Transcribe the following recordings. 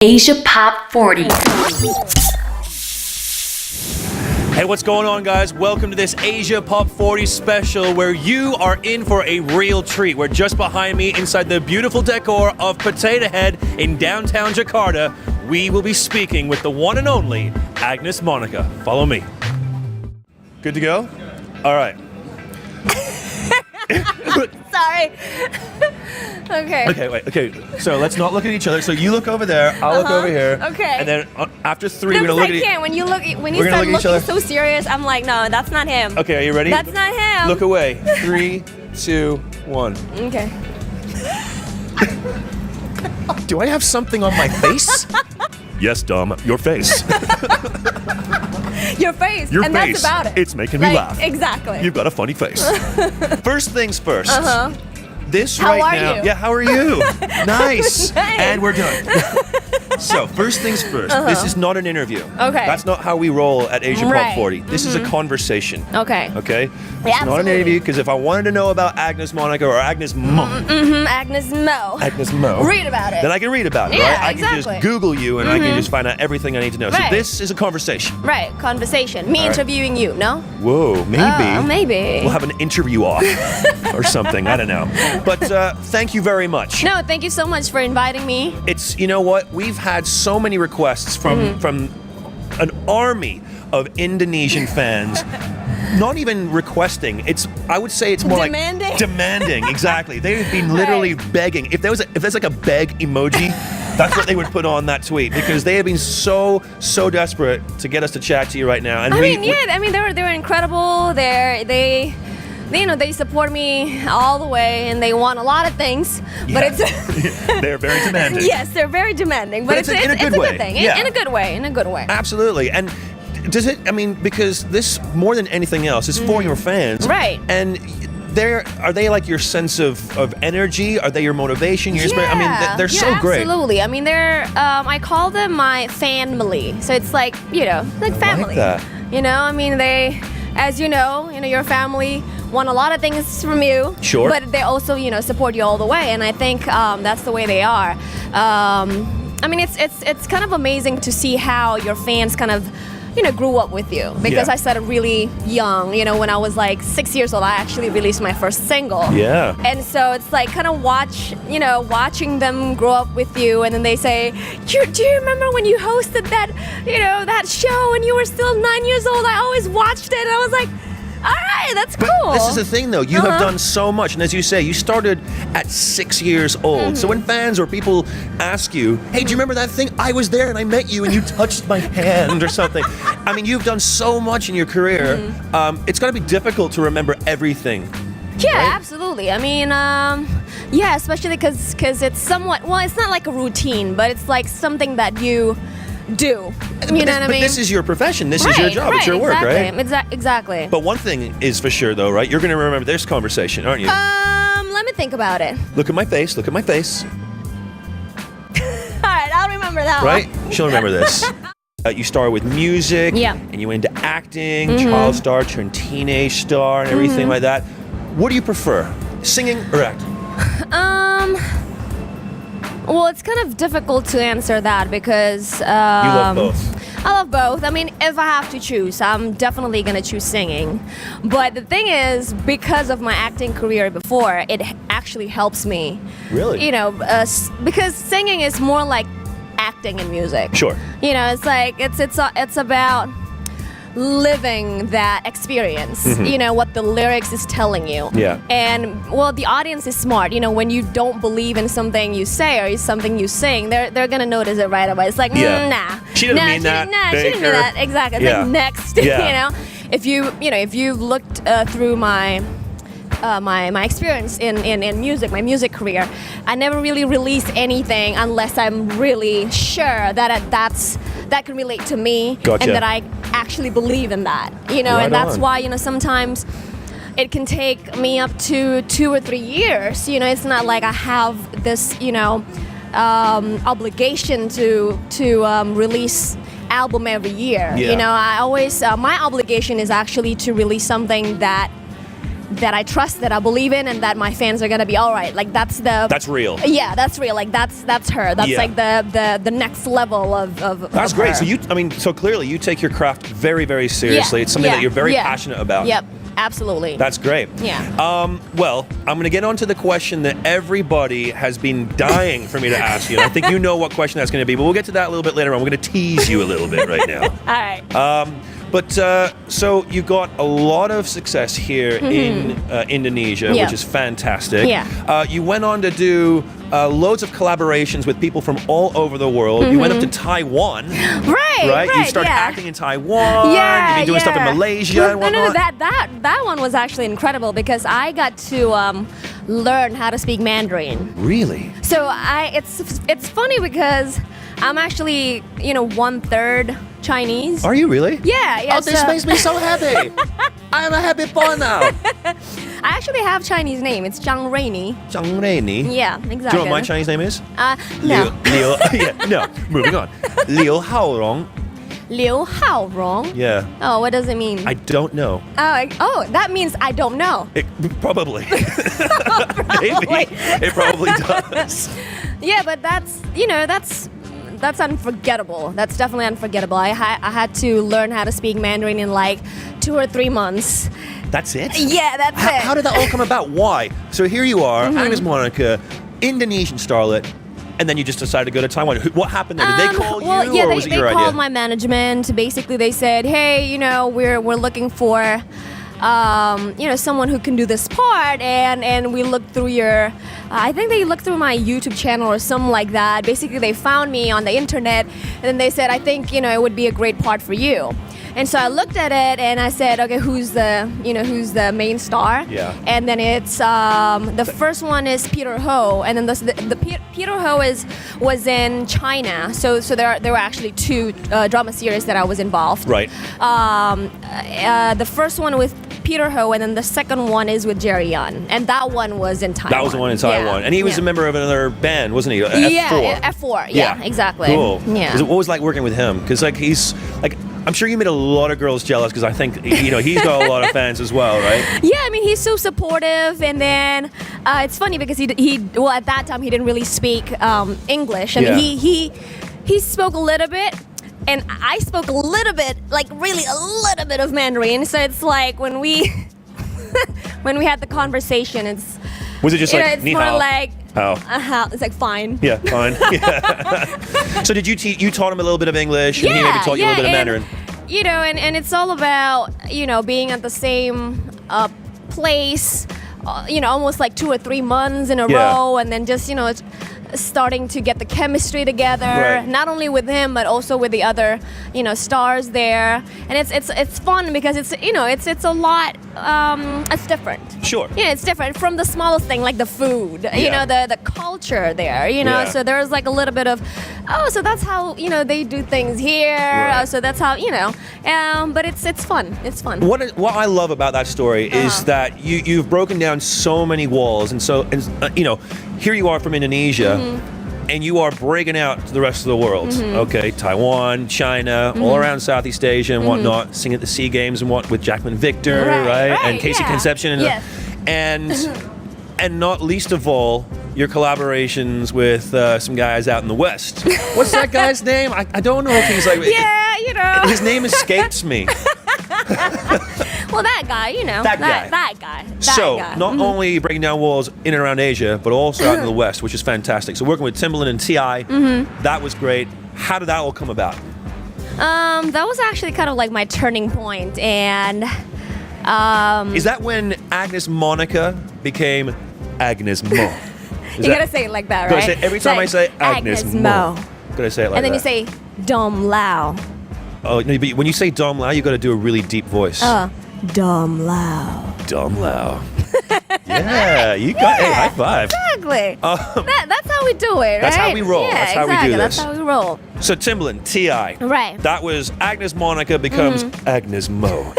Asia Pop 40. Hey, what's going on, guys? Welcome to this Asia Pop 40 special where you are in for a real treat. We're just behind me inside the beautiful decor of Potato Head in downtown Jakarta. We will be speaking with the one and only AgnezMo. Follow me. Good to go? All right. Sorry. Okay. Okay. So let's not look at each other. So you look over there, I'll look over here. Okay. And then after three, No, we're gonna look I at can't. When you We're gonna start look at each looking other. so serious, I'm like, no, that's not him. Okay, are you ready? That's not him. Look away. 3, 2, 1. Okay. Do I have something on my face? Yes, Dom, your face. Your face. Your and face. that's about it. It's making me Like, laugh. Exactly. You've got a funny face. First things first. This How right are now. you? Yeah, how are you? Nice. Nice. And we're done. So, first things first. This is not an interview. Okay. That's not how we roll at Asia Pop Right. 40. This is a conversation. Okay. Okay? Yeah, It's not an absolutely. interview because if I wanted to know about AgnezMo or AgnezMo, AgnezMo. AgnezMo, Read about it. then I can read about it, Yeah, right? I can exactly. just Google you and I can just find out everything I need to know. So Right. this is a conversation. Right. Conversation. Me All right. interviewing you, no? Whoa, maybe. Maybe. We'll have an interview off or something. I don't know. But thank you very much. No, thank you so much for inviting me. It's, you know what? We've had so many requests from an army of Indonesian fans. Not even requesting. I would say it's more Demanding? like demanding. Exactly. They've been literally begging. If there's like a beg emoji, that's what they would put on that tweet because they have been so desperate to get us to chat to you right now. And I mean, they were incredible. They support me all the way, and they want a lot of things. But Yeah. it's they're very demanding. yes, they're very demanding. But it's in a good a way. good thing. Yeah. In a good way. In a good way. Absolutely. And does it, I mean, because this, more than anything else, is for your fans. Right. And are they like your sense of energy? Are they your motivation, your inspiration? I mean, they're so great. Absolutely. I mean, I call them my family. So it's like, like family. that. I mean, they, as you know, your family want a lot of things from you. Sure. But they also, support you all the way. And I think that's the way they are. I mean, it's kind of amazing to see how your fans kind of, grew up with you. Because Yeah. I started really young. When I was like 6 years old, I actually released my first single. Yeah. And so it's like kind of watching them grow up with you, and then they say, do you remember when you hosted that, that show and you were still 9 years old? I always watched it, and I was like, all right, that's cool. But this is the thing, though. You have done so much. And as you say, you started at 6 years old. So when fans or people ask you, hey, do you remember that thing? I was there and I met you and you touched my hand or something. I mean, you've done so much in your career. It's going to be difficult to remember everything. Yeah, right? absolutely. I mean, yeah, especially because it's somewhat, well, it's not like a routine, but it's like something that you do. You know what I mean? But this is your profession. This is your job. It's your work, right? Exactly. But one thing is for sure, though, right? You're going to remember this conversation, aren't you? Let me think about it. Look at my face. Look at my face. All right, I'll remember that Right? one. She'll remember this. You started with music. Yeah. And you went into acting, child star, turned teenage star, and everything like that. What do you prefer, singing or acting? Well, it's kind of difficult to answer that because You love both. I love both. I mean, if I have to choose, I'm definitely gonna choose singing. But the thing is, because of my acting career before, it actually helps me. Really? Because singing is more like acting in music. Sure. It's like it's about living that experience. What the lyrics is telling you. Yeah. And well, the audience is smart. When you don't believe in something you say or something you sing, they're gonna notice it right away. It's like, Yeah. nah. She didn't mean that, Nah, she didn't mean Baker. that. Exactly. It's Yeah. like next. Yeah. If you've looked through my experience in music, my music career, I never really release anything unless I'm really sure that can relate to me. Gotcha. And that I actually believe in that. Right And that's on. why, sometimes it can take me up to 2 or 3 years. It's not like I have this, obligation to release album every year. Yeah. I always my obligation is actually to release something that that I trust, that I believe in, and that my fans are gonna be all right. Like that's real. Yeah, that's real. Like that's her. That's like the next level of. That's of great. her. So clearly you take your craft very, very seriously. Yeah, It's something yeah, that you're very yeah. passionate about. Yep, absolutely. That's great. Yeah. Well, I'm going to get on to the question that everybody has been dying for me to ask you. And I think you know what question that's going to be, but we'll get to that a little bit later on. We're going to tease you a little bit right now. All right. But so you got a lot of success here in Indonesia, Yeah. which is fantastic. Yeah. You went on to do loads of collaborations with people from all over the world. You went up to Taiwan. Right. You started yeah. acting in Taiwan. Yeah, You've been doing stuff in Malaysia and whatnot. That one was actually incredible because I got to learn how to speak Mandarin. Really? So it's funny because I'm actually 1/3 Chinese. Are you really? Yeah. Oh, this makes me so happy. I'm a happy boy now. I actually have Chinese name. It's Zhang Reini. Zhang Reini. Yeah, Do exactly. you know what my Chinese name is? No. No. Moving on. Liu Haorong. Liu Haorong. Yeah. Oh, what does it mean? I don't know. Oh, that means I don't know. Probably. Maybe. It probably does. Yeah, but that's unforgettable. That's definitely unforgettable. I had to learn how to speak Mandarin in like 2 or 3 months. That's it? Yeah, that's it. How did that all come about? Why? So here you are, Agnes Monica, Indonesian starlet, and then you just decided to go to Taiwan. What happened there? Did they call you, Well, yeah, or was it they your idea? called my management. Basically, they said, "Hey, we're looking for, someone who can do this part," and we looked through your. I think they looked through my YouTube channel or something like that. Basically, they found me on the internet, and then they said, "I think it would be a great part for you." And so I looked at it and I said, okay, who's the main star? Yeah. And then it's the first one is Peter Ho, and then the Peter Ho was in China. So there were actually 2 drama series that I was involved. Right. The first one with Peter Ho, and then the second one is with Jerry Yun, and that one was in Taiwan. That was the one in Taiwan. Yeah. And he was a member of another band, wasn't he? F4. Yeah, F4. Yeah, exactly. Cool. Yeah. What was it like working with him? Because he's like, I'm sure you made a lot of girls jealous because I think he's got a lot of fans as well, right? Yeah, I mean he's so supportive, and then it's funny because he at that time he didn't really speak English. I mean he spoke a little bit, and I spoke a little bit, like really a little bit of Mandarin. So it's like when we when we had the conversation, Was it just like it's ni more hao? like How? it's like fine. Yeah, fine. Yeah. So did you taught him a little bit of English, and he maybe taught you a little bit of Mandarin? And it's all about being at the same place, almost like 2 or 3 months in a row, and then just starting to get the chemistry together, Right. not only with him but also with the other stars there, and it's fun because it's a lot. It's different. Sure. Yeah, it's different from the smallest thing like the food, the culture there, Yeah. So there's like a little bit of, so that's how they do things here. Right. So that's how but it's fun. It's fun. What I love about that story is that you've broken down so many walls, and here you are from Indonesia. And you are breaking out to the rest of the world. Okay, Taiwan, China, all around Southeast Asia and whatnot, singing at the SEA Games and with Jacqueline Victor, right? And Casey Concepcion. Yes. And not least of all, your collaborations with some guys out in the West. What's that guy's name? I don't know if he's like... Yeah, His name escapes me. Well, that guy, That guy. That guy. Not only breaking down walls in and around Asia, but also out in the West, which is fantastic. So working with Timbaland and T.I., that was great. How did that all come about? That was actually kind of like my turning point, and Is that when Agnes Monica became AgnezMo? You gotta say it like that, right? Gotta say, every time I say AgnezMo, gotta say it like that. And then you say Dom Lao. Oh, no, but when you say Dom Lao, you gotta do a really deep voice. Dom Lao. Dom Lao. Yeah, you got hey, high five. Exactly. That's how we do it, right? That's how we roll. Yeah, That's how we do this. That's how we roll. So Timbaland, T.I. Right. That was Agnes Monica becomes AgnezMo.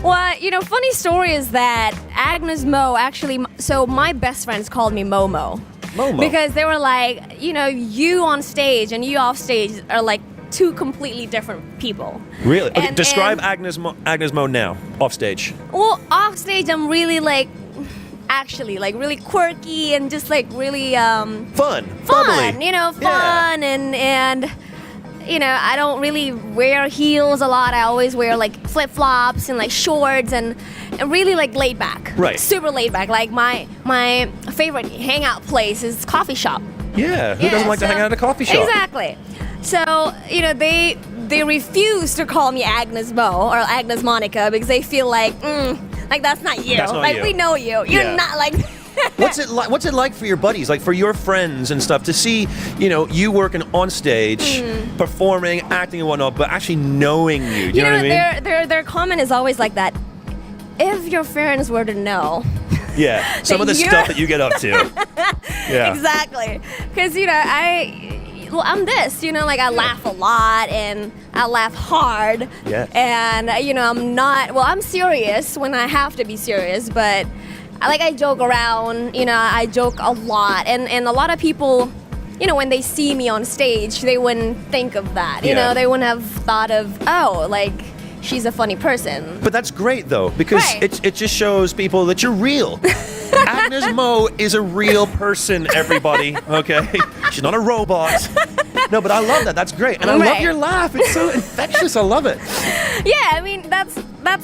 Well, funny story is that AgnezMo actually, so my best friends called me Momo. Momo. Because they were like, you on stage and you off stage are like two completely different people. Really? Okay, And- describe and- AgnezMo now, off stage. Well, off stage, I'm really like, actually, like really quirky and just like really Fun. fun, Bubbly. you know, Yeah. fun and you know, I don't really wear heels a lot. I always wear like flip flops and like shorts and really like laid back. Right. Super laid back. Like my favorite hangout place is coffee shop. Yeah. Who doesn't like to hang out at a coffee shop? Exactly. So, you know, they refuse to call me AgnezMo or Agnes Monica because they feel like that's not you. That's not like you. we know you. You're Yeah. not like What's it like for your buddies, like for your friends and stuff, to see, you know, you working on stage, performing, acting and whatnot, but actually knowing you? Do you know what I mean? their comment is always like that. If your friends were to know. Yeah. Some of the you're- stuff that you get up to. Yeah. Exactly. Because, you know, I'm this, you know, like I laugh a lot and I laugh hard. Yes. And, you know, I'm serious when I have to be serious, but I joke around, you know, I joke a lot. And a lot of people, you know, when they see me on stage, they wouldn't think of that. You Yeah. know, they wouldn't have thought of, oh, like, she's a funny person. But that's great though, because Right. it just shows people that you're real. AgnezMo is a real person, everybody. Okay, she's not a robot. No, but I love that. That's great, and I love Right. your laugh. It's so infectious. I love it. Yeah, I mean that's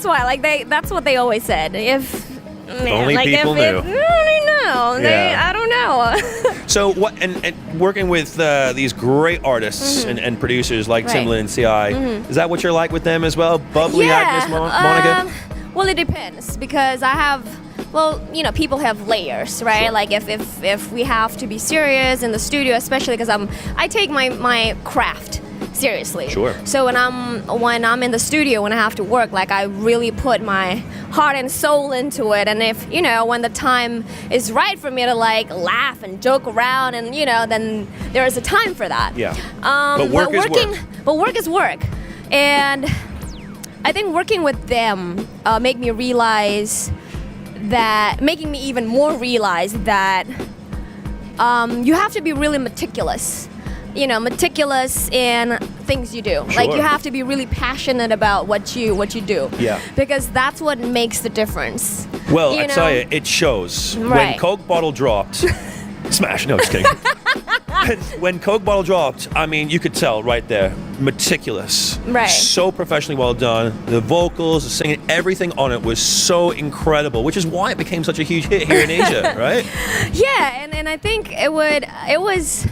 why. Like that's what they always said. If Only like people if, knew. I don't know. Yeah. I don't know. So what? And working with these great artists and producers like Right. Timbaland and Ci, is that what you're like with them as well? Bubbly AgnezMo, Monica. Well, it depends because I have. Well, you know, people have layers, right? Sure. Like if we have to be serious in the studio, especially because I take my craft seriously. Sure. So when I'm in the studio, when I have to work, like I really put my heart and soul into it. And if, you know, when the time is right for me to like laugh and joke around and, you know, then there is a time for that. Yeah. But work is work. But work is work. And I think working with them making me even more realize that you have to be really meticulous. You know, meticulous in things you do. Like Sure. you have to be really passionate about what you do. Yeah. Because that's what makes the difference. Well, you I know? tell you, it shows. When Right. Coke bottle dropped, smash. No, just kidding. When Coke bottle dropped, I mean, you could tell right there, meticulous. Right. So professionally well done. The vocals, the singing, everything on it was so incredible, which is why it became such a huge hit here in Asia, right? Yeah, and I think it was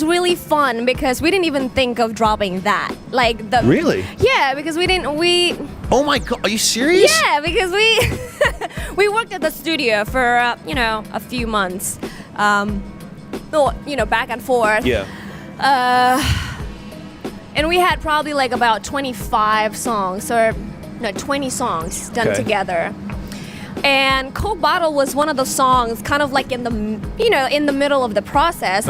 really fun because we didn't even think of dropping that. Like the Really? Yeah, because we Oh my God, are you serious? yeah, because we we worked at the studio for you know, a few months. Well, you know, back and forth. Yeah. And we had probably like about 25 songs or no, 20 songs done Okay. together. And Coke Bottle was one of the songs kind of like in the middle of the process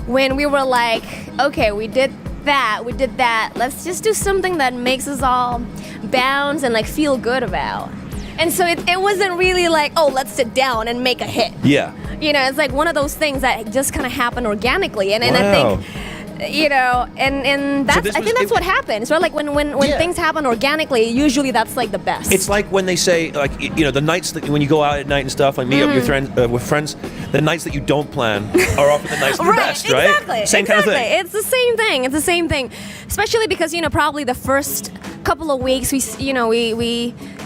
when we were like, okay, we did that. Let's just do something that makes us all bounce and like feel good about. And so it wasn't really like, oh, let's sit down and make a hit. Yeah. You know, it's like one of those things that just kind of happen organically. And Wow. I think, you know, and that's, this I think was- that's what happens, right? Like when Yeah. things happen organically, usually that's like the best. It's like when they say, like, you know, the nights that when you go out at night and stuff, like meet up with friends, the nights that you don't plan are often the nights that are right, best, right? exactly. Same kind of thing. It's the same thing. It's the same thing. Especially because, you know, probably the first couple of weeks we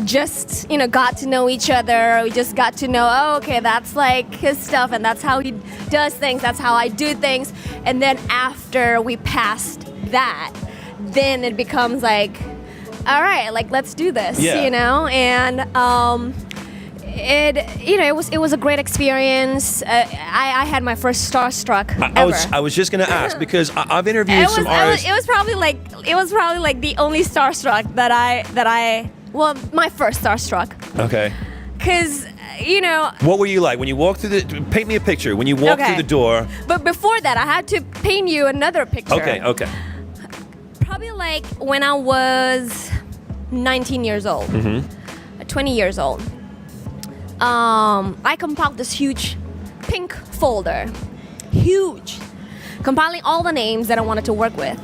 just, you know, got to know each other. We just got to know, oh, okay, that's like his stuff and that's how he does things. That's how I do things. And then after we passed that, then it becomes like, all right, like let's do this, Yeah. you know? And it was a great experience. I had my first starstruck ever. I was just gonna ask because I've interviewed some artists. It was probably like the only starstruck that I my first starstruck. Okay. Cause you know, What were you like when you walked through the? Paint me a picture when you walked Okay. through the door. but before that I had to paint you another picture. Okay. Okay. Probably like when I was 19 years old, 20 years old. I compiled this huge pink folder, huge, compiling all the names that I wanted to work with.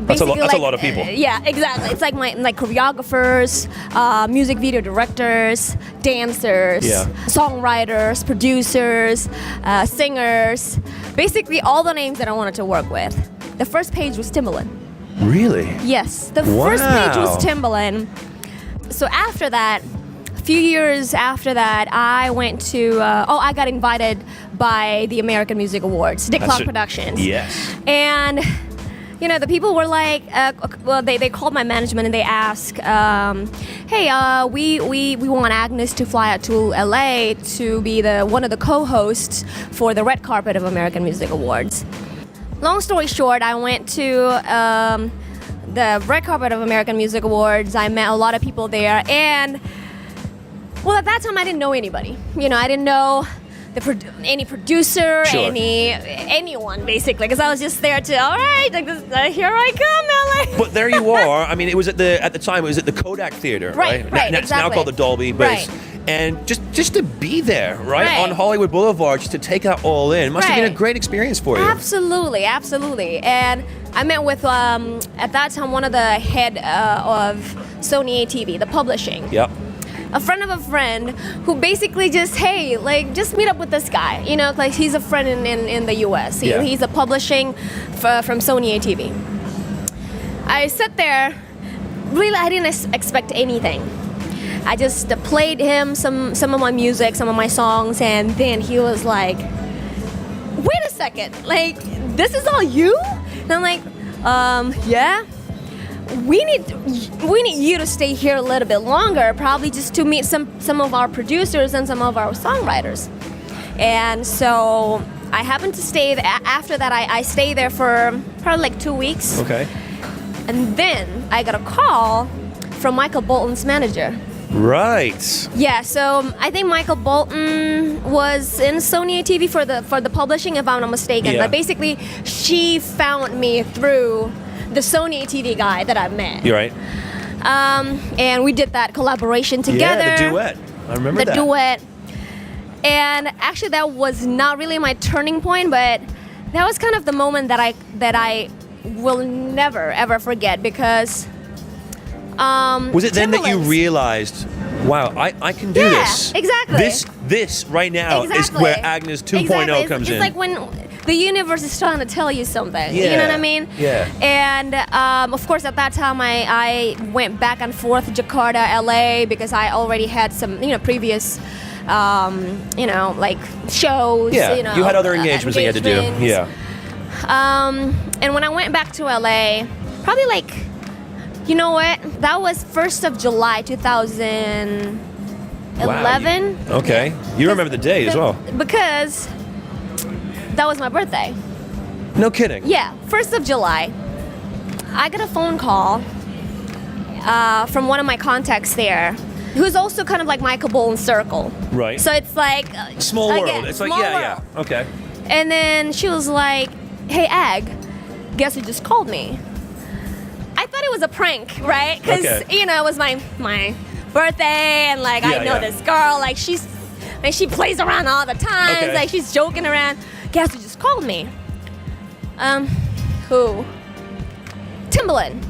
That's basically a lot of people. Yeah, exactly. It's like choreographers, music video directors, dancers, songwriters, producers, singers, basically all the names that I wanted to work with. The first page was Timbaland. Really? Yes, the first page was Timbaland. So after that, a few years after that, I went to, I got invited by the American Music Awards, Dick Clark Productions. Yes. And, you know, the people were like, they called my management and they asked, hey, we want Agnes to fly out to LA to be one of the co-hosts for the red carpet of American Music Awards. Long story short, I went to the red carpet of American Music Awards. I met a lot of people there, and well, at that time I didn't know anybody. You know, I didn't know any producer, anyone basically, because I was just there to here I come, LA. But there you are. I mean, it was at the time it was at the Kodak Theater, right? Right, It's now called the Dolby, but and just to be there, right, on Hollywood Boulevard, just to take that all in, must have been a great experience for you. Absolutely. And I met with at that time one of the head of Sony ATV, the publishing. Yep. A friend of a friend who basically just meet up with this guy. You know, like he's a friend in the US. He's a publishing from Sony ATV. I sat there, really I didn't expect anything. I just played him some of my music, some of my songs, and then he was like, wait a second, like, this is all you? And I'm like, yeah. We need you to stay here a little bit longer, probably just to meet some of our producers and some of our songwriters. And so I happened to stay there. After that, I stayed there for probably like 2 weeks. Okay. And then I got a call from Michael Bolton's manager. Right. Yeah, so I think Michael Bolton was in Sony ATV for the publishing, if I'm not mistaken. Yeah. But basically, she found me through the Sony ATV guy that I met. You're right. And we did that collaboration together. Yeah, the duet. I remember that. The duet. And actually, that was not really my turning point, but that was kind of the moment that I will never ever forget, because. Was it then that you realized, wow, I can do this? Yeah, exactly. This right now is where Agnes 2.0 comes in. It's like when the universe is trying to tell you something. Yeah. You know what I mean? Yeah. And of course, at that time, I went back and forth Jakarta, LA, because I already had some, previous, like shows. Yeah. You had other engagements that you had to do. Yeah. And when I went back to LA, probably like. You know what? That was 1st of July, 2011. Wow. Okay. You remember the date as well. Because that was my birthday. No kidding. Yeah, 1st of July. I got a phone call from one of my contacts there, who's also kind of like Michael Bolton's circle. Right. So it's like... small world. Again, it's like, small yeah. world. Okay. And then she was like, hey, Ag, guess who just called me? I thought it was a prank, right? Because, it was my birthday, and like I know this girl, like she plays around all the time, like she's joking around. Guess who just called me? Who? Timbaland.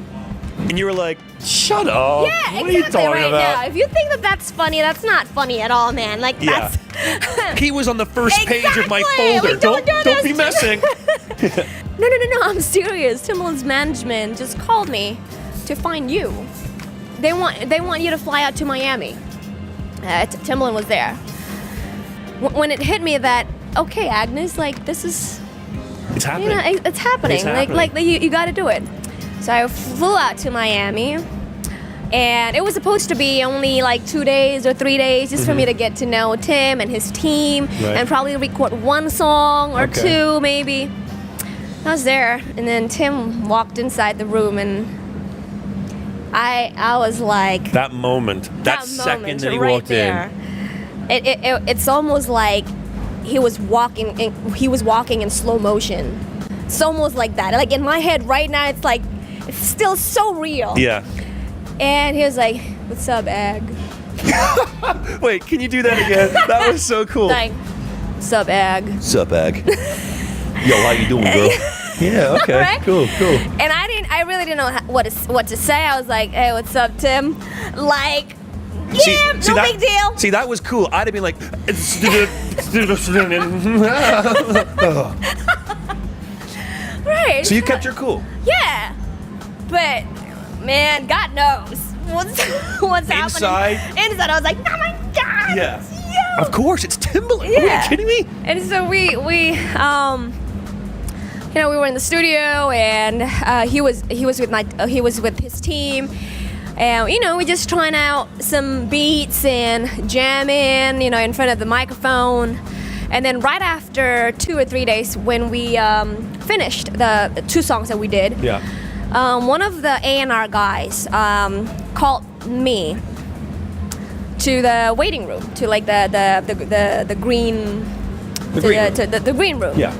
And you were like, shut up. Yeah, what are you talking right about? now. If you think that that's funny, that's not funny at all, man. Like that's. He was on the first page of my folder. Like, don't be messing. No, I'm serious. Timbaland's management just called me to find you. They want you to fly out to Miami. Timbaland was there. When it hit me that, okay, Agnes, like this is... It's happening. It's happening. Like you got to do it. So I flew out to Miami, and it was supposed to be only like 2 days or 3 days just for me to get to know Tim and his team, and probably record one song or two maybe. I was there, and then Tim walked inside the room, and I was like... That moment, that second that he right walked there, in. It's almost like he was walking in slow motion. It's almost like that. Like in my head right now, it's like, it's still so real. Yeah. And he was like, what's up, Ag? Wait, can you do that again? That was so cool. Like, what's up, Ag? What's up, Ag? Yo, how you doing, girl? Yeah, okay. Right? Cool. And I really didn't know what to say. I was like, "Hey, what's up, Tim?" Like, yeah, no big deal. See, that was cool. I'd have been like, right. So you kept your cool. Yeah, but man, God knows what's Inside. happening. Inside, I was like, "Oh my God!" Yeah. Yo. Of course, it's Timbaland. Yeah. Are you kidding me? And so we we were in the studio, and he was with his team, and we just trying out some beats and jamming, in front of the microphone. And then right after 2 or 3 days, when we finished the 2 songs that we did, Yeah. one of the A&R guys called me to the waiting room, to like the green, the green room. Yeah.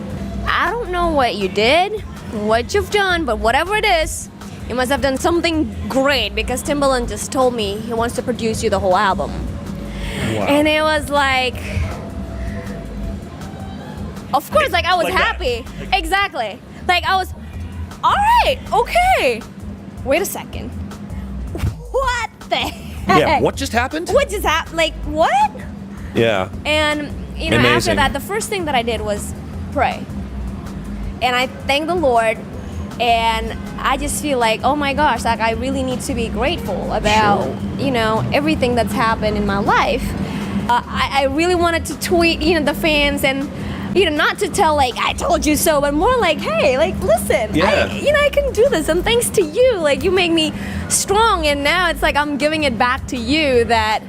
I don't know what you did, what you've done, but whatever it is, you must have done something great, because Timbaland just told me he wants to produce you the whole album. Wow. And it was like, of course, like I was Like that. happy. Exactly. Like I was, all right, okay. Wait a second. What the heck? Yeah. What just happened? What just happened? Like, what? Yeah. And, after Amazing. that, the first thing that I did was pray. And I thank the Lord. And I just feel like, oh my gosh, like I really need to be grateful about, everything that's happened in my life. I really wanted to tweet, the fans, and, not to tell like, I told you so, but more like, hey, like, listen, Yeah. I can do this. And thanks to you, like, you make me strong. And now it's like I'm giving it back to you that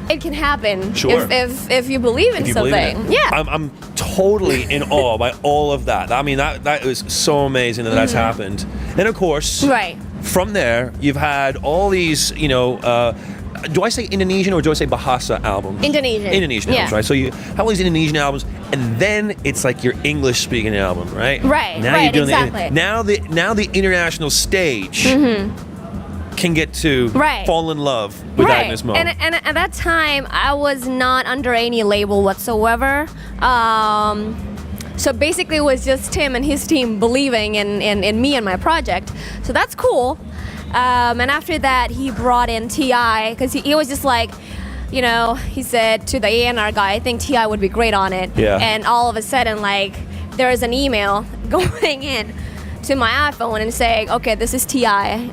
it can happen. Sure. If you believe in If you believe in something. it. Yeah. I'm totally in awe by all of that. I mean, that was so amazing that that's happened. And of course, Right. from there, you've had all these, do I say Indonesian or do I say Bahasa albums? Indonesian. Indonesian Yeah. albums, right? So you have all these Indonesian albums, and then it's like your English speaking album, right? Right, Now right, you're doing exactly. now the international stage can get to Right. fall in love with Right. AgnezMo. And at that time, I was not under any label whatsoever. So basically, it was just Tim and his team believing in me and my project. So that's cool. And after that, he brought in T.I. because he was just like, he said to the A&R guy, I think T.I. would be great on it. Yeah. And all of a sudden, like, there is an email going in to my iPhone and saying, okay, this is T.I.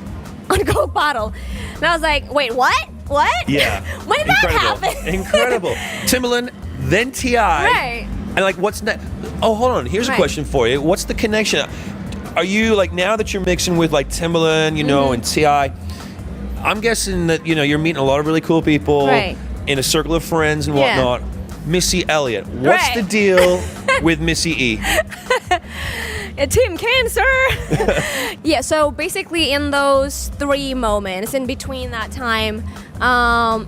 on a Coke bottle. And I was like, wait, what? What? Yeah. When did that happen? Incredible. Timbaland, then T.I. Right. And like, what's next? Oh, hold on. Here's a Right. question for you. What's the connection? Are you like, now that you're mixing with like Timbaland, and T.I., I'm guessing that, you're meeting a lot of really cool people Right. in a circle of friends and Yeah. whatnot. Missy Elliott. What's Right. the deal with Missy E? Team Cancer. Yeah, so basically in those 3 moments, in between that time,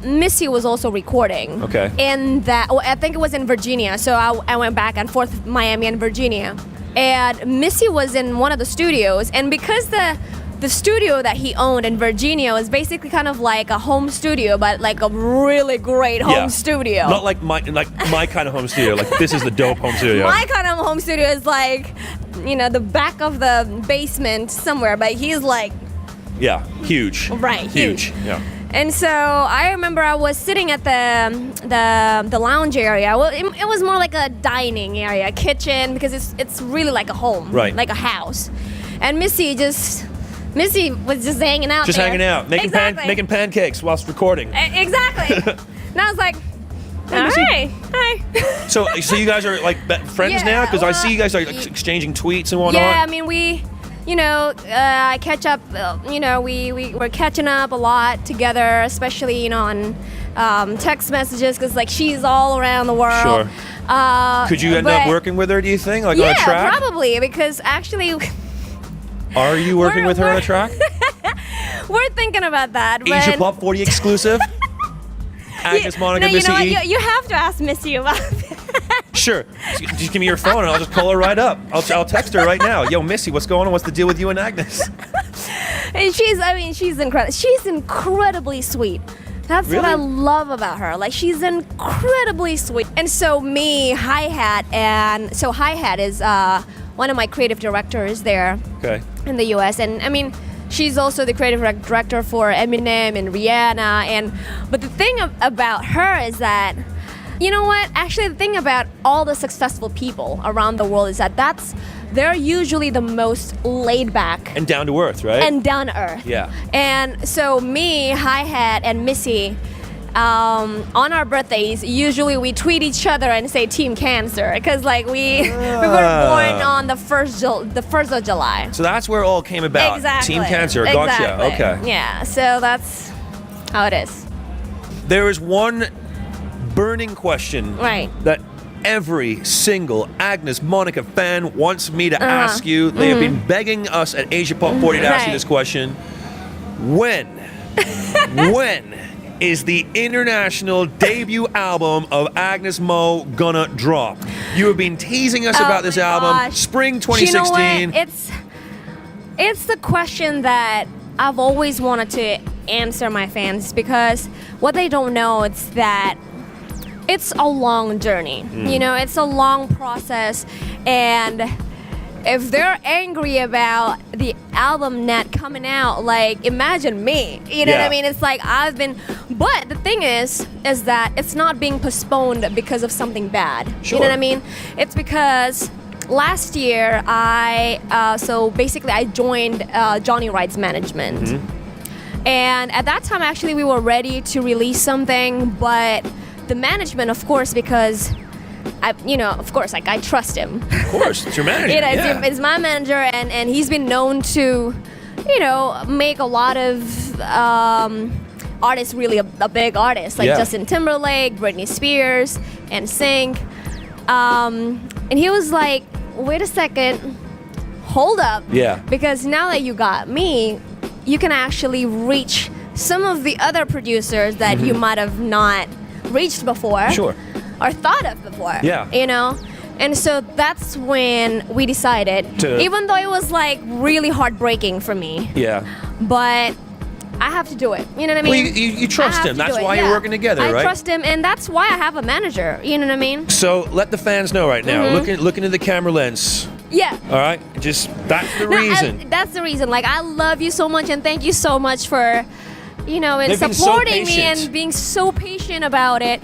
Missy was also recording. Okay. In that, I think it was in Virginia. So I went back and forth, Miami and Virginia. And Missy was in one of the studios. And because the studio that he owned in Virginia was basically kind of like a home studio, but like a really great home studio. Not like my kind of home studio. Like, this is the dope home studio. My kind of home studio is like, the back of the basement somewhere, but he's like, Yeah, huge. Right, huge. Yeah. and so I remember I was sitting at the lounge area. Well, it was more like a dining area, kitchen, because it's really like a home, Right. like a house. And Missy was just hanging out Just there. hanging out, making Exactly. making pancakes whilst recording. Exactly. And I was like, all Missy. right, hi. So you guys are like friends Yeah, now? Because I well, see you guys are like, exchanging tweets and whatnot. Yeah, I mean, we, I catch up, we were catching up a lot together, especially, on text messages, because, like, she's all around the world. Sure. Could you end up but- working with her, do you think? Like, yeah, on a track? probably, because actually Are you working with her on a track? we're thinking about that. But Asia Pop 40 exclusive? Agnes, Monica, no, you Missy know what? E? You have to ask Missy about it. Sure. Just give me your phone and I'll just call her right up. I'll text her right now. Yo, Missy, what's going on? What's the deal with you and Agnes? And she's incredible. She's incredibly sweet. That's what I Really? love about her. Like, she's incredibly sweet. And so me, Hi-Hat is one of my creative directors there Okay. in the U.S. And I mean, she's also the creative director for Eminem and Rihanna. But the thing about her is that, you know what? Actually, the thing about all the successful people around the world is that they're usually the most laid back And down to earth, right? and down to earth. Yeah. And so me, Hi-Hat, and Missy, on our birthdays, usually we tweet each other and say Team Cancer because like we were born on the first of July. So that's where it all came about. Exactly. Team Cancer. Gotcha. Exactly. Okay. Yeah. So that's how it is. There is one burning question Right. that every single Agnes Monica fan wants me to ask you. They have been begging us at Asia Pop 40 to ask you Right. this question. When is the international debut album of AgnezMo gonna drop? You have been teasing us about this my album. gosh. Spring Do you know 2016. what? It's the question that I've always wanted to answer my fans because what they don't know is that it's a long journey. You know, it's a long process, and if they're angry about the album not coming out, like imagine me. You know what Yeah. I mean? It's like but the thing is that it's not being postponed because of something bad. Sure. You know what I mean? It's because last year I joined Johnny Wright's management. And at that time, actually, we were ready to release something, but the management, of course, because I trust him. Of course, it's your manager. Yeah. It's my manager, and he's been known to, make a lot of artists really a big artist, like Yeah. Justin Timberlake, Britney Spears, and Sync. And he was like, wait a second, hold up. Yeah. Because now that you got me, you can actually reach some of the other producers that you might have not reached before. Sure. Or thought of before. Yeah. And so that's when we decided, even though it was like really heartbreaking for me, Yeah. but I have to do it. You know what I mean? Well, you trust I have him. to That's do it, why you're yeah. working together, right? I trust him, and that's why I have a manager. You know what I mean? So let the fans know right now. Mm-hmm. Looking into the camera lens. Yeah. All right. Just that's the reason. That's the reason. Like, I love you so much, and thank you so much for, and They've been so supporting me patient. and being so patient about it.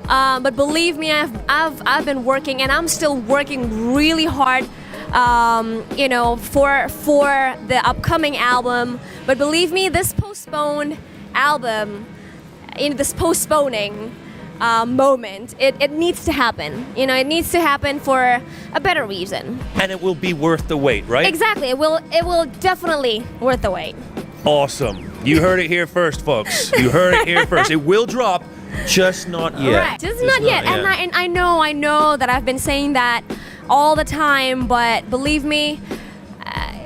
But believe me, I've been working, and I'm still working really hard. For the upcoming album. But believe me, this postponed album, in this postponing moment, it needs to happen. It needs to happen for a better reason. And it will be worth the wait, right? Exactly. It will definitely worth the wait. Awesome. You heard it here first, folks. You heard it here first. It will drop, just not yet. Right. Just not yet. And I know that I've been saying that all the time, but believe me,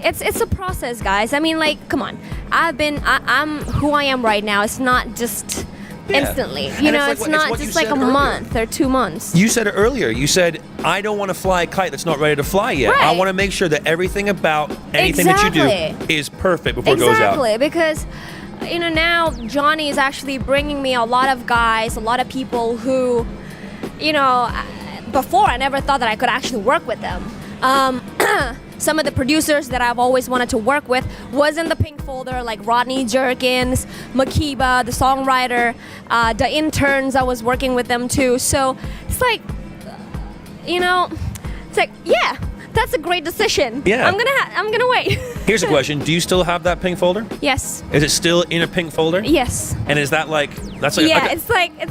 it's a process, guys. I mean, like, come on. I'm who I am right now. It's not just instantly. It's not just like a month or 2 months. You said it earlier. You said, I don't want to fly a kite that's not ready to fly yet. Right. I want to make sure that everything about anything that you do is perfect before it goes out. Exactly, because now Johnny is actually bringing me a lot of guys, a lot of people who, before I never thought that I could actually work with them. Some of the producers that I've always wanted to work with was in the pink folder, like Rodney Jerkins, Makiba, the songwriter, the interns. I was working with them too. So it's like, yeah, that's a great decision. Yeah. I'm gonna wait. Here's a question. Do you still have that pink folder? Yes. Is it still in a pink folder? Yes. And is that that's Yeah, it's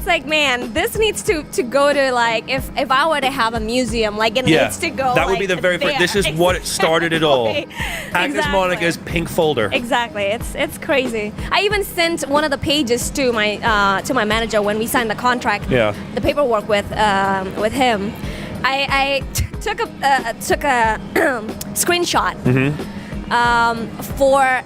like man, this needs to go to, like, if I were to have a museum, like, it needs to go. That would be the very first. This is what it started it all. Agnes Monica's pink folder. Exactly. It's crazy. I even sent one of the pages to my manager when we signed the contract. Yeah. The paperwork with him. I took a screenshot for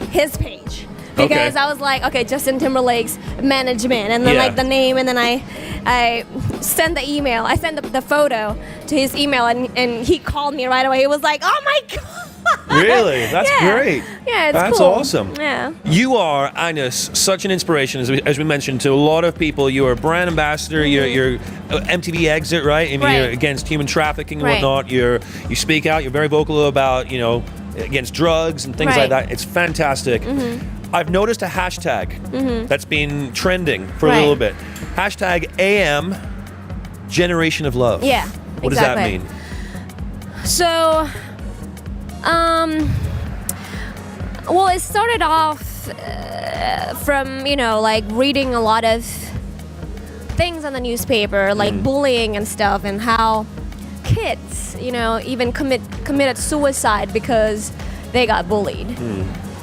his page. Because I was like, okay, Justin Timberlake's management, and then like the name, and then I sent the email. I sent the photo to his email, and he called me right away. He was like, oh my God. Really? That's great. Yeah, it's That's cool. awesome. Yeah. You are, Agnes, such an inspiration, as we mentioned, to a lot of people. You are a brand ambassador. You're MTV Exit, right? I mean, you're against human trafficking and whatnot. You speak out. You're very vocal about, against drugs and things Right. like that. It's fantastic. I've noticed a hashtag that's been trending for a Right. little bit. Hashtag AM Generation of Love. Yeah, What does that exactly. mean? So, well, it started off from, like reading a lot of things on the newspaper, like bullying and stuff, and how kids, even committed suicide because they got bullied.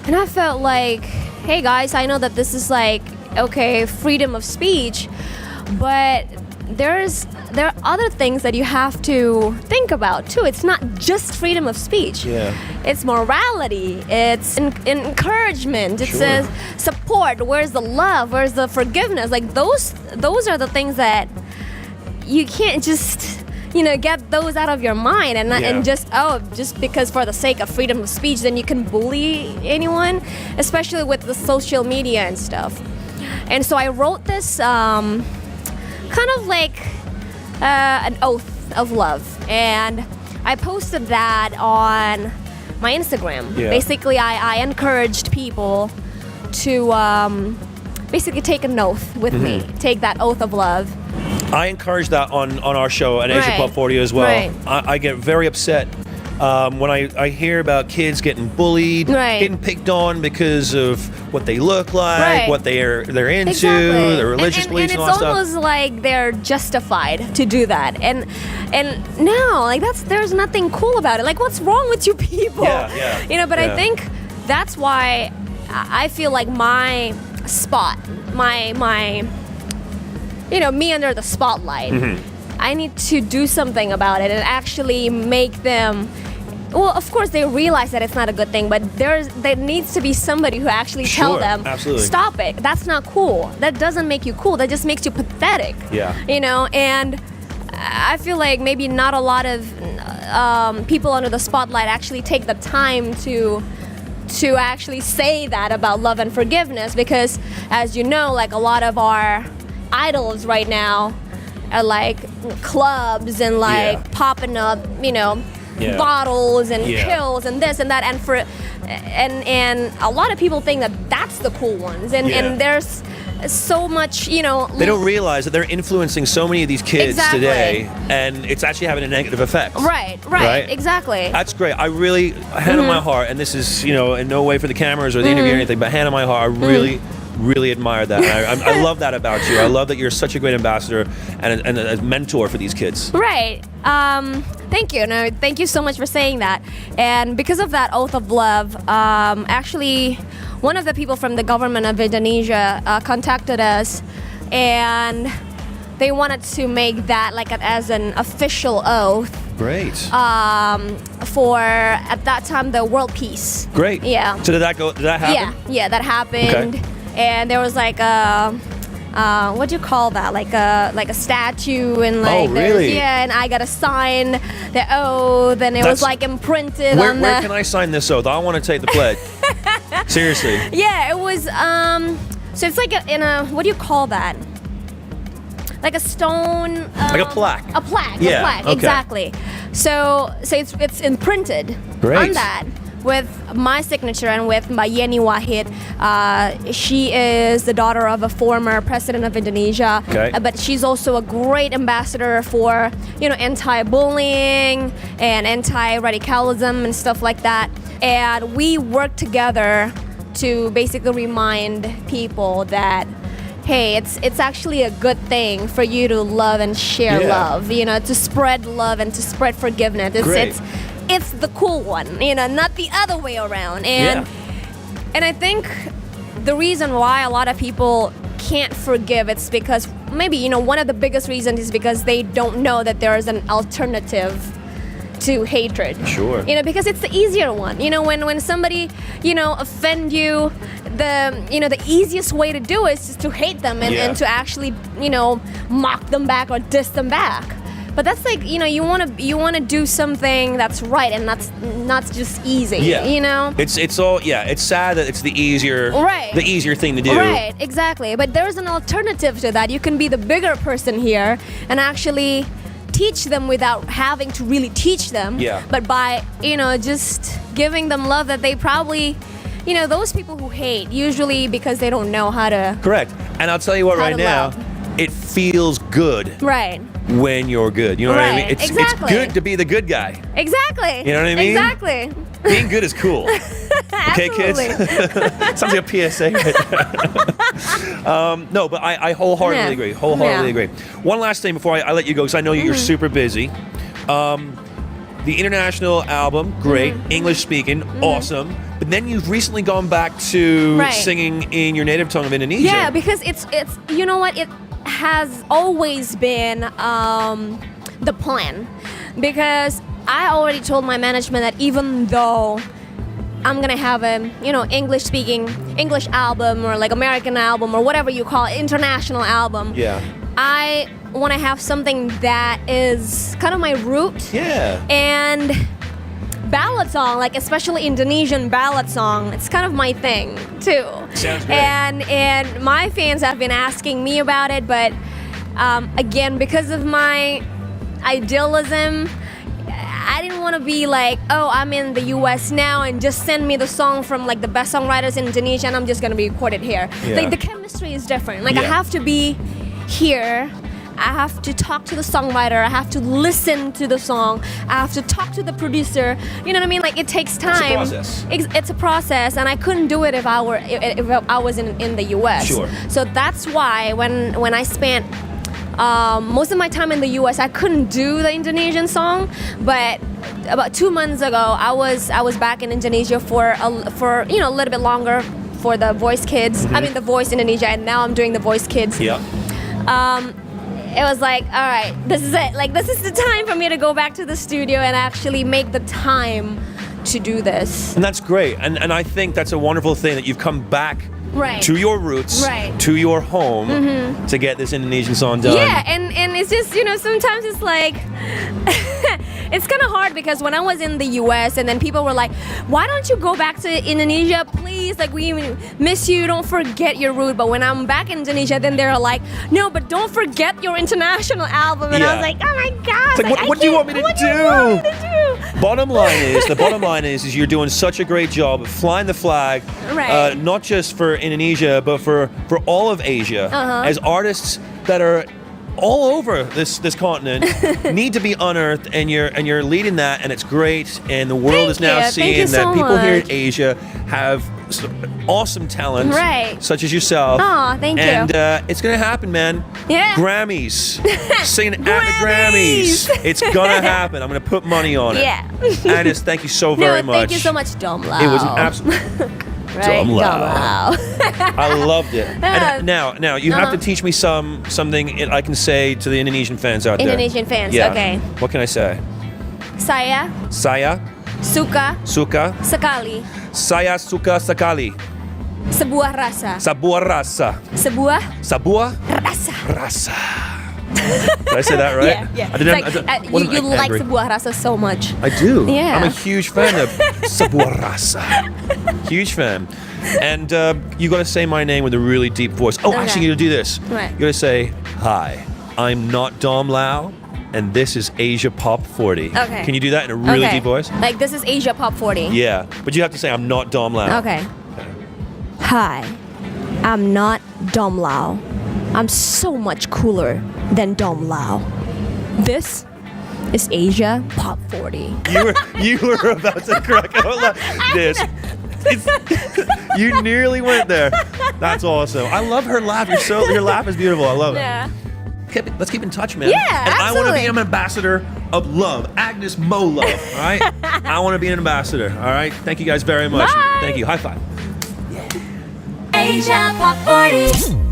And I felt like, hey guys, I know that this is like, okay, freedom of speech, but there are other things that you have to think about too. It's not just freedom of speech. Yeah. It's morality. It's encouragement. It's Sure. support. Where's the love? Where's the forgiveness? Like those are the things that you can't just get those out of your mind and just because for the sake of freedom of speech, then you can bully anyone, especially with the social media and stuff. And so I wrote this kind of like an oath of love, and I posted that on my Instagram. Yeah. Basically, I encouraged people to basically take an oath with me, take that oath of love. I encourage that on our show at Asia Right. Pop 40 as well. Right. I get very upset when I hear about kids getting bullied, Right. getting picked on because of what they look like, Right. what they're into, Exactly. their religious beliefs, and and all it's that stuff. almost like they're justified to do that, and no, like there's nothing cool about it. Like, what's wrong with you people? Yeah. But Yeah. I think that's why I feel like my spot, my me under the spotlight. I need to do something about it and actually make them. Well, of course they realize that it's not a good thing, but there needs to be somebody who actually tell Sure, them, absolutely. stop it. That's not cool. That doesn't make you cool. That just makes you pathetic. Yeah. And I feel like maybe not a lot of people under the spotlight actually take the time to actually say that about love and forgiveness, because as you know, like a lot of our idols right now are like clubs and like Yeah. popping up, Yeah. bottles and Yeah. pills and this and that, and a lot of people think that that's the cool ones, and Yeah. there's so much, They don't realize that they're influencing so many of these kids Exactly. today, and it's actually having a negative effect. right, Right? exactly. That's great. I really, hand on my heart, and this is, in no way for the cameras or the interview or anything, but hand on my heart, I really admire that. And I love that about you. I love that you're such a great ambassador and a mentor for these kids. Right. Thank you. No, thank you so much for saying that. And because of that oath of love, actually, one of the people from the government of Indonesia contacted us, and they wanted to make that like as an official oath Great. for at that time the world peace. Great. Yeah. So did that happen? Yeah, that happened. Okay. And there was like a what do you call that? Like a statue, and like Oh, there's- really? yeah, and I got to sign the oath, and it was That's- like imprinted Where on can I sign this oath? I want to take the pledge. Seriously. Yeah, it was so it's like in a, what do you call that? Like a stone, Like a plaque. A plaque, Yeah, a plaque, okay. exactly. So it's imprinted Great. on that with my signature and with Mbak Yeni Wahid. She is the daughter of a former president of Indonesia, Okay. But she's also a great ambassador for anti-bullying and anti-radicalism and stuff like that. And we work together to basically remind people that, hey, it's actually a good thing for you to love and share Yeah. love, to spread love and to spread forgiveness. Great. It's the cool one, not the other way around. And I think the reason why a lot of people can't forgive, it's because maybe, one of the biggest reasons is because they don't know that there is an alternative to hatred. Sure. Because it's the easier one. When somebody, offend you, the easiest way to do it is just to hate them and to actually, mock them back or diss them back. But that's like, you want to do something that's right, and that's not just easy. Yeah. It's all, it's sad that it's the easier thing to do. Right, exactly. But there's an alternative to that. You can be the bigger person here and actually teach them without having to really teach them. Yeah. But by, just giving them love that they probably, those people who hate, usually because they don't know how to. Correct. And I'll tell you what, How right to now, love. it feels good Right. when you're good. You know what I mean? Right, It's exactly. good to be the good guy. Exactly. You know what I mean? Exactly. Being good is cool. Okay, kids? Absolutely. Sounds like a PSA. No, but I wholeheartedly Yeah. agree. Wholeheartedly Yeah. agree. One last thing before I let you go, because I know you're super busy. The international album, great. English speaking, awesome. But then you've recently gone back to Right. singing in your native tongue of Indonesia. Yeah, because it's you know what, it has always been the plan, because I already told my management that even though I'm gonna have a English speaking English album or like American album or whatever you call it, international album, Yeah. I want to have something that is kind of my root. Yeah. And ballad song, like especially Indonesian ballad song, it's kind of my thing too. Sounds great. And my fans have been asking me about it, but again, because of my idealism, I didn't want to be like, oh, I'm in the US now and just send me the song from like the best songwriters in Indonesia and I'm just gonna be recorded here. Yeah. Like the chemistry is different. Like I Yeah. have to be here. I have to talk to the songwriter. I have to listen to the song. I have to talk to the producer. You know what I mean? Like it takes time. process. It's a process, and I couldn't do it if I was in the U.S. Sure. So that's why when I spent most of my time in the U.S., I couldn't do the Indonesian song. But about 2 months ago, I was back in Indonesia for a little bit longer for the Voice Kids. I mean the Voice Indonesia, and now I'm doing the Voice Kids. Yeah. It was like, all right, this is it. Like, this is the time for me to go back to the studio and actually make the time to do this. And that's great. And I think that's a wonderful thing that you've come back Right. to your roots, Right. to your home, to get this Indonesian song done. Yeah, and it's just, sometimes it's like, it's kind of hard because when I was in the US and then people were like, why don't you go back to Indonesia, please? Like, we miss you, don't forget your root. But when I'm back in Indonesia, then they're like, no, but don't forget your international album. And I Yeah. was like, oh my gosh. It's like, what do you want me to What do you want me to do? the bottom line is you're doing such a great job of flying the flag, Right. not just for Indonesia, but for all of Asia. As artists that are all over this continent need to be unearthed, and you're leading that, and it's great. And the world is now seeing that people here in Asia have awesome talent, Right. such as yourself. Aw, thank you. And it's gonna happen, man. Yeah. Grammys, singing at the Grammys. It's gonna happen. I'm gonna put money on it. Yeah. Agnes, thank you so very much. Thank you so much, Dom Lau. It was an absolute. Right? Dom Lau. I loved it. Yeah. And now you have to teach me something I can say to the Indonesian fans out there. Indonesian fans, Yeah. okay. What can I say? Saya Saya suka suka. sekali Saya suka sekali. sebuah rasa. Sebuah rasa. Sebuah Rasa. rasa. Did I say that right? Yeah. I didn't. It's like, wasn't you like angry. sebuah rasa so much. I do. Yeah. I'm a huge fan of Sebuah Rasa. Huge fan. And you got to say my name with a really deep voice. Oh, Okay. actually, you got to do this. Right. You got to say, "Hi, I'm not Dom Lau, and this is Asia Pop 40." Okay. Can you do that in a really Okay. deep voice? Like this is Asia Pop 40. Yeah, but you have to say, "I'm not Dom Lau." Okay. Hi, I'm not Dom Lau. I'm so much cooler than Dom Lau. This is Asia Pop 40. You were about to crack out this. You nearly went there. That's awesome. I love her laugh. Your laugh is beautiful. I love it. Yeah. Let's keep in touch, man. Yeah, and I want to be absolutely. an ambassador of love, AgnezMo love. All right. I want to be an ambassador. All right. Thank you guys very much. Bye. Thank you. High five. Asia Pop 40.